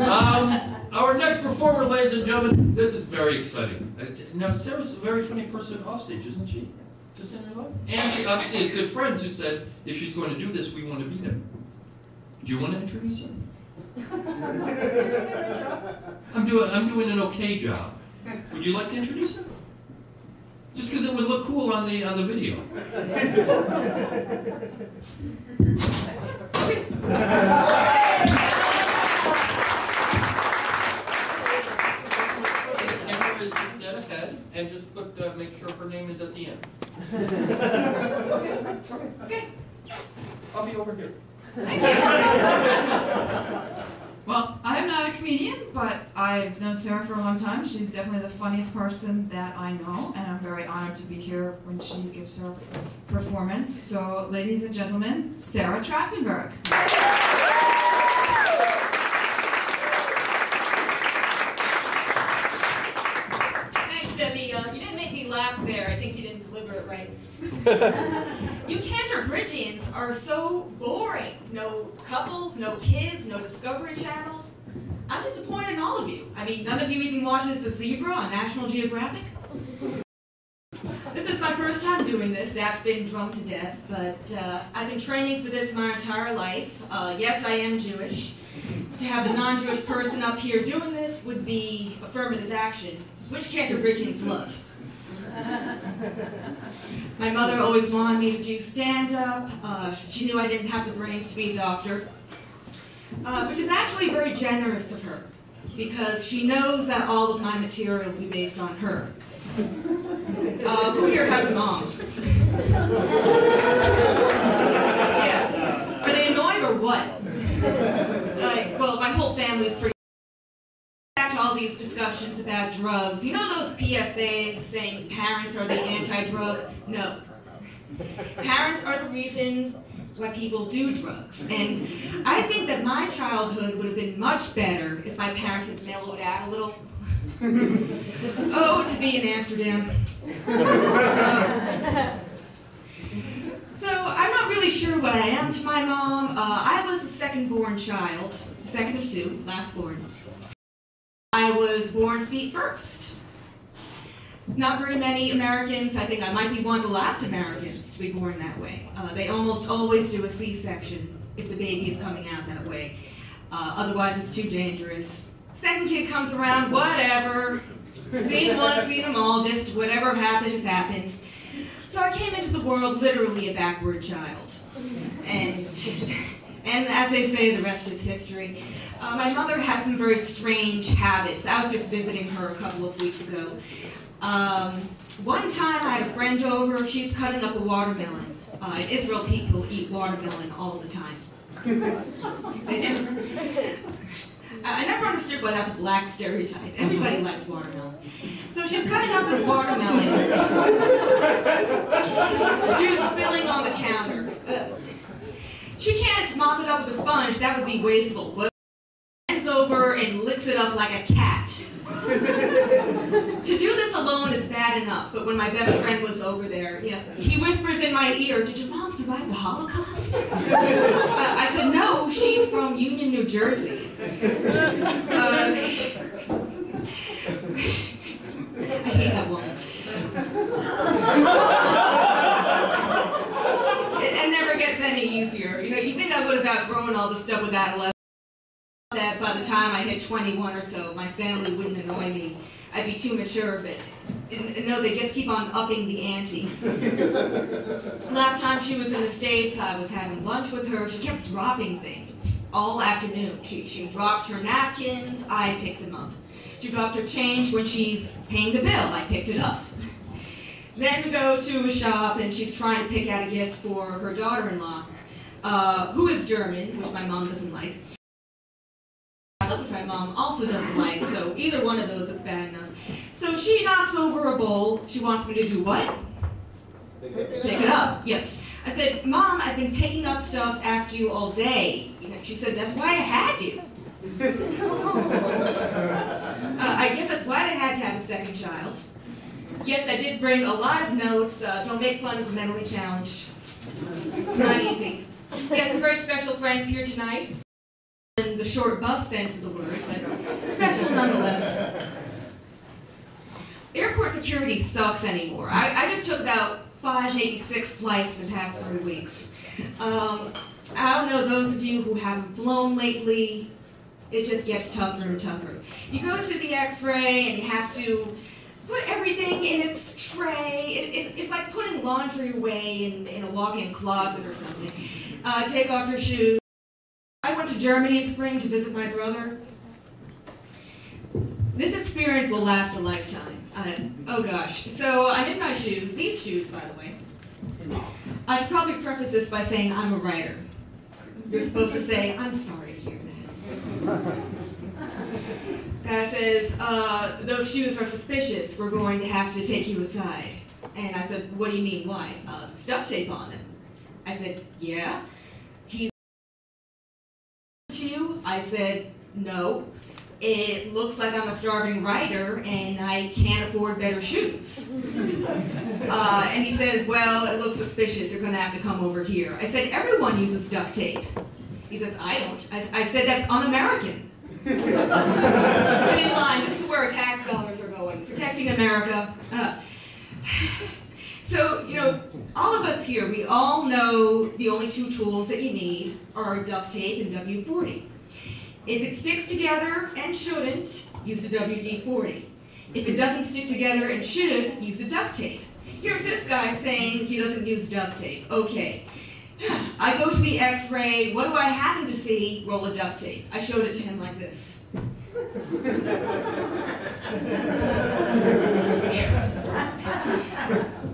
Our next performer, ladies and gentlemen, this is very exciting. Now, Sarah's a very funny person off stage, isn't she? Just in real life? And she obviously has good friends who said, if she's going to do this, we want to beat him. Do you want to introduce her? I'm doing an okay job. Would you like to introduce her? Just because it would look cool on the video. Is just dead ahead, and just make sure her name is at the end. Okay. I'll be over here. Thank you. Well, I'm not a comedian, but I've known Sarah for a long time. She's definitely the funniest person that I know, and I'm very honored to be here when she gives her performance. So, ladies and gentlemen, Sarah Trachtenberg. Debbie, you didn't make me laugh there. I think you didn't deliver it right. You Canterbridgians are so boring. No couples, no kids, no Discovery Channel. I'm disappointed in all of you. I mean, none of you even watches The Zebra on National Geographic. This is my first time doing this. That's been drummed to death, but I've been training for this my entire life. Yes, I am Jewish. To have a non-Jewish person up here doing this would be affirmative action, which Canterbridgians love. My mother always wanted me to do stand-up. She knew I didn't have the brains to be a doctor, which is actually very generous of her, because she knows that all of my material will be based on her. Who here has a mom? Yeah. Are they annoyed or what? Well, my whole family is pretty. All these discussions about drugs. You know those PSAs saying parents are the anti-drug? No. Parents are the reason why people do drugs. And I think that my childhood would have been much better if my parents had mellowed out a little. Oh, to be in Amsterdam. So I'm not really sure what I am to my mom. I was the second-born child, second of two, last born. I was born feet first. Not very many Americans, I think I might be one of the last Americans to be born that way. They almost always do a C-section if the baby is coming out that way. Otherwise it's too dangerous. Second kid comes around, whatever. Seen one, seen them all, just whatever happens, happens. So I came into the world literally a backward child. And as they say, the rest is history. My mother has some very strange habits. I was just visiting her a couple of weeks ago. One time I had a friend over, she's cutting up a watermelon. In Israel, people eat watermelon all the time. They do. I never understood why that's a black stereotype. Everybody likes watermelon. So she's cutting up this watermelon. Juice spilling on the counter. She can't mop it up with a sponge, that would be wasteful. But she bends over and licks it up like a cat. To do this alone is bad enough, but when my best friend was over there, he whispers in my ear, "Did your mom survive the Holocaust?" I said, "No, she's from Union, New Jersey." I hate that woman. It never gets any easier. You think I would have outgrown all the stuff with adolescence. That by the time I hit 21 or so, my family wouldn't annoy me. I'd be too mature, but no, they just keep on upping the ante. Last time she was in the States, I was having lunch with her. She kept dropping things all afternoon. She dropped her napkins, I picked them up. She dropped her change when she's paying the bill, I picked it up. Then we go to a shop and she's trying to pick out a gift for her daughter-in-law, who is German, which my mom doesn't like. Which my mom also doesn't like, so either one of those is bad enough. So she knocks over a bowl. She wants me to do what? Pick it up, yes. I said, "Mom, I've been picking up stuff after you all day." She said, "That's why I had you." I guess that's why I had to have a second child. Yes, I did bring a lot of notes. Don't make fun of the mentally challenged. It's not easy. We have some very special friends here tonight. And the short bus sense of the word, but special nonetheless. Airport security sucks anymore. I just took about 5, maybe 6 flights in the past 3 weeks. I don't know, those of you who haven't flown lately, it just gets tougher and tougher. You go to the X-ray and you have to put everything in its tray. It's like putting laundry away in a walk-in closet or something. Take off your shoes. I went to Germany in spring to visit my brother. This experience will last a lifetime. Oh gosh. So I'm in my shoes, these shoes by the way. I should probably preface this by saying I'm a writer. You're supposed to say, I'm sorry to hear that. Guy says, those shoes are suspicious. We're going to have to take you aside. And I said, what do you mean, why? There's duct tape on them. I said, yeah. He to you? I said, no. It looks like I'm a starving writer and I can't afford better shoes. And he says, well, it looks suspicious. You're going to have to come over here. I said, everyone uses duct tape. He says, I don't. I said, that's un-American. Get in line. This is where our tax dollars are going. Protecting America. So, you know, all of us here, we all know the only 2 tools that you need are duct tape and WD-40. If it sticks together and shouldn't, use the WD-40. If it doesn't stick together and should, use the duct tape. Here's this guy saying he doesn't use duct tape. Okay. I go to the X-ray. What do I happen to see? Roll of duct tape. I showed it to him like this.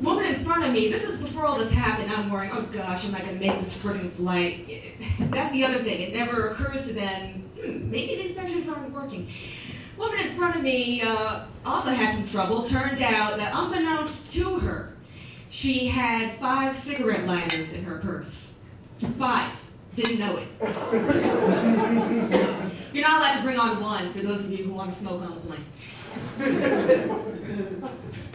Woman in front of me, this is before all this happened, I'm worrying, oh gosh, am I going to make this friggin' flight? That's the other thing. It never occurs to them, maybe these measures aren't working. Woman in front of me also had some trouble. Turned out that unbeknownst to her, she had 5 cigarette lighters in her purse. 5. Didn't know it. You're not allowed to bring on 1 for those of you who want to smoke on the plane.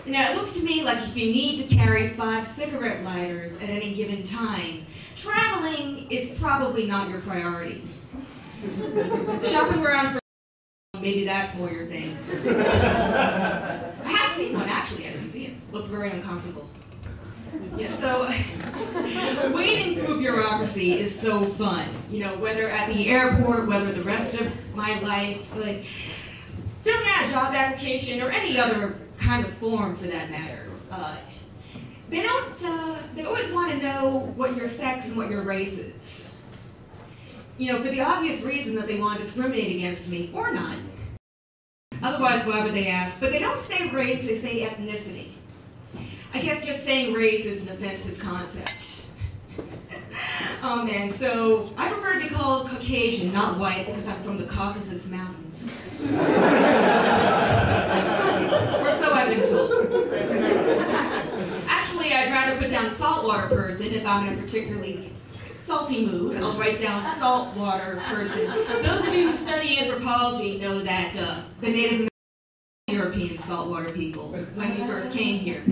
Now, it looks to me like if you need to carry 5 cigarette lighters at any given time, traveling is probably not your priority. Shopping around for maybe that's more your thing. I have seen one actually at a museum. Looked very uncomfortable. Yeah, so wading through bureaucracy is so fun. You know, whether at the airport, whether the rest of my life, like filling out a job application or any other kind of form for that matter. They always want to know what your sex and what your race is. You know, for the obvious reason that they want to discriminate against me, or not. Otherwise, why would they ask? But they don't say race, they say ethnicity. I guess just saying race is an offensive concept. Oh man, so I prefer to be called Caucasian, not white, because I'm from the Caucasus Mountains. Or so I've been told. Actually, I'd rather put down saltwater person if I'm in a particularly salty mood. I'll write down saltwater person. Those of you who study anthropology know that the Native European saltwater people, when we first came here,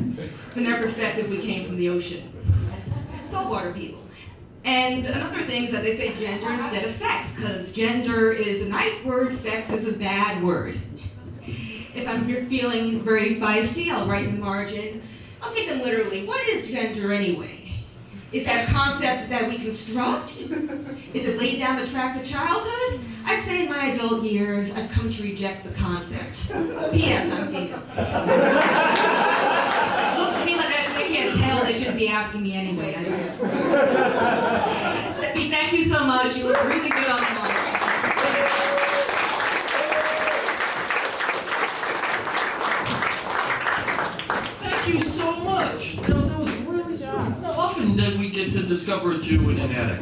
from their perspective, we came from the ocean. Saltwater people. And another thing is that they say gender instead of sex, because gender is a nice word, sex is a bad word. If I'm feeling very feisty, I'll write in the margin. I'll take them literally. What is gender anyway? Is that a concept that we construct? Is it laid down the tracks of childhood? I'd say in my adult years, I've come to reject the concept. P.S. I'm female. Looks to me like they can't tell. They shouldn't be asking me anyway, I guess. Thank you so much. You look really good on the model. Thank you so much. That was really sweet. Not often that we get to discover a Jew in an attic.